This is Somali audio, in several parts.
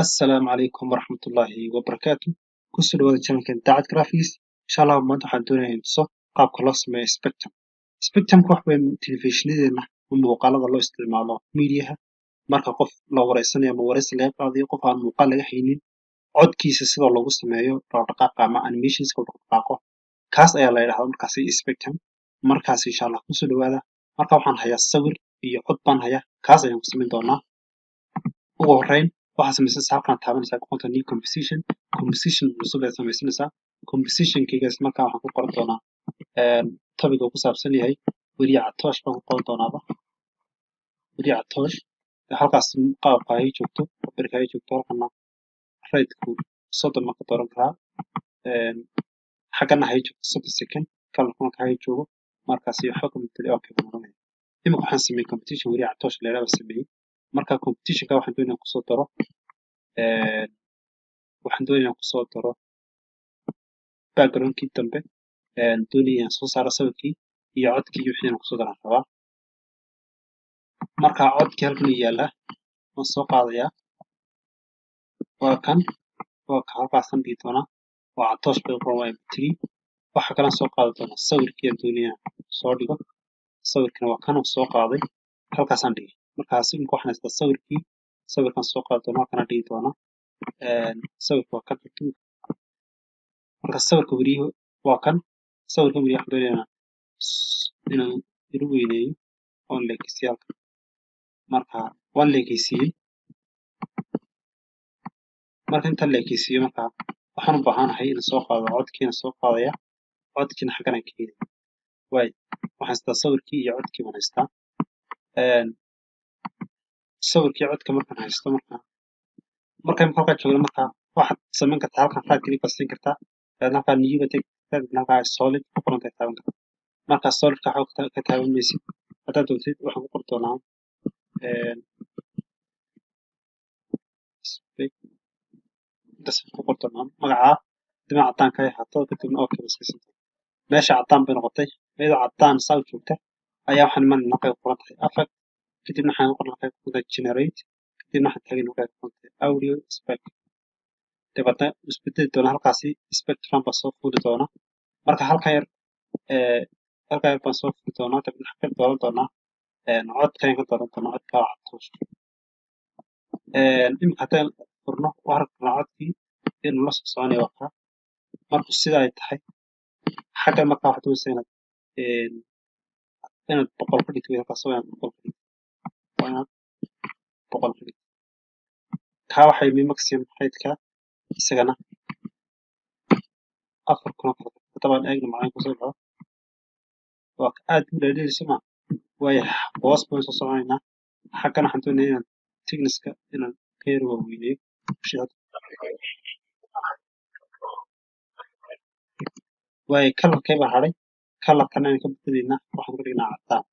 Assalaamu calaykum waraxmatullaahi wabarakaatu. Ku soo dhawaada channelkan Daacad Graphics. Insha Allah maanta waxaan doonayaa in tuso qaabka loo sameeyo Spectrum. Spectrum-ka wax weyn telefishinadeenna ama muuqaalada loo isticmaalo miidiyaha marka qof la wareysanayo ama wareysi laga qaadayo qof aan muuqaal laga haynin codkiisa sida loogu sameeyo dhaqdhaqaaqa ama animationska uu dhaqdhaqaaqo kaas ayaa la yidhahdaa markaasi Spectrum. Markaas insha Allah ku soo dhawaada. Marka waxaan hayaa sawir iyo cod baan hayaa kaas ayaan ku samayn doonaa. Ugu horreyn waxaad samaysanaysaa halkaan taabanaysaa ku qoran new composition cusub ayaad samaysanaysaa compositionkaygaas markaa waxaan ku qoran doonaa topic uu ku saabsan yahay weriye catoosh baan ku qoran doonaaba weriye catoosh halkaas qaabka ay joogto cabirka ay joogto halkana raydku 30 baan ka dooran karaa xaggana hay joogto 30 second kalarka marka hay joogo markaas iyo waxba kama tali okay baan oranaya imika waxaan sameeyey competition weriye catoosh la yidhahdo sameeyey marka competitionka waxaan doonayaa kusoo daro backgroundkii dambe doonayaan soo saaro sawirkii iyo codkii iyo wixii aan kusoo daran rabaa marka codkii halkan uu yaalaa waan soo qaadayaa waa kan halkaasaan dhigi doonaa waa catoosh bay qoran waa mp3 waxa kale aan soo qaadi doonaa sawirkii aan doonayaa soo dhigo sawirkana waa kan soo qaaday halkaasaan dhigay markaas imika waxaan haystaa sawirkan soo qaadi doonaa halkan aan dhigi doonaa sawirka waa kan marka sawirka weriye waa kan sawirka weriye waxaan doonayaa inaan iru weyneeyo oon leekisiyo halkan marka waan leekisiiyey marka intaan leekisiiyo marka waxaan u baahanahay inaan soo qaado codkiina soo qaadaya codkiina xaggan aan keenaya waay waxaan haystaa sawirkii iyo codkii baan haystaa sawirkii codka markaan haysto marka imika halkaa joogna marka waxaad samayn kartaa halkan right click baad siin kartaa halkaa new baad tegi kartaa halkaa solid ku qoran tahay taaban kartaa markaa solidka waxba ka taaban maysid haddaad doontid waxaan ku qori doonaa intaas ku qori doonaa magacaa dima caddaan ka ahaato kadibna okay baa iska siin doonaa meesha caddaan bay noqotay iyadoo caddaan saa u joogta ayaa waxaan imanayna halkay ku qoran tahay affect kadibna waxaan qoran halkay ku qoran tahay generate kadibna waxaan taagin halkay ku qoran tahay audio spec dabeetna isbedeli doona halkaasi spectrum baa soo fuuli doona marka halka yar baan soo fuuli doonaa dabeetna waxaan ka dooran doonaa codkan ka dooran doonaa codka waa catoosh imika haddaan furno waxaan rabnaa codkii inuu la soo soconayo waa kaa marku sida ay tahay xaggan markaa waxaad doonaysaa inaad boqol ka dhigto halkaas waa inaad boqol ka dhigto waa inaad boqol ka dhigto kaa waxay mi maximum heightka isagana 4,000 طبعا eegna macaan kusoo baxo waa aad u dheerdheerayso ma waayo hoos baan soo soconaynaa xaggan waxaan doonayaa inaan thicknesska inaan ka yar waaweyneeyo waayo kalarkay baa hadhay kalarkana ayaan ka bedelaynaa waxaan ka dhignaa caddaan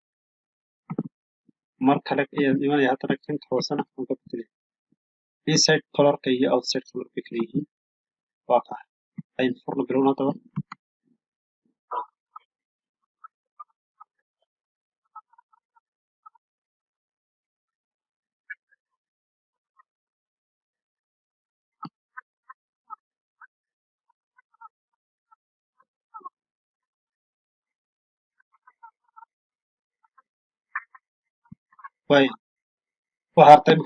mar kale ayaan imanaya haddana kanka hoosena waan ka bedelaya inside colorka iyo outside color bay kala yihiin waa kaa aynu furno bilowna haddaba waayo waxaa artay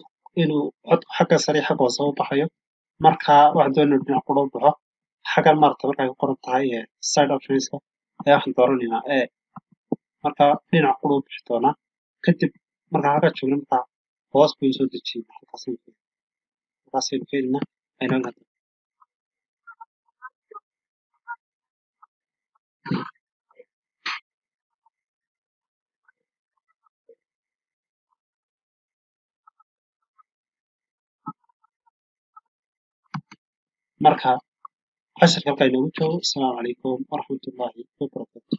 inuu codku xagga sare xagga hoose u baxayo marka waxaan doonayna dhinac qura u baxo xaggan maaragta markay ku qoran tahay side optionska ayaa waxaan dooranaynaa marka dhinac qura u bixi doonaa kadib markaan halkaa joogno markaa hoos baynu soo dejinaa halkaasaynu keenaynaa aynu halkan marka casharka halkaa inoogu joogo asalaamu calaykum waraxmatullaahi wabarakaatu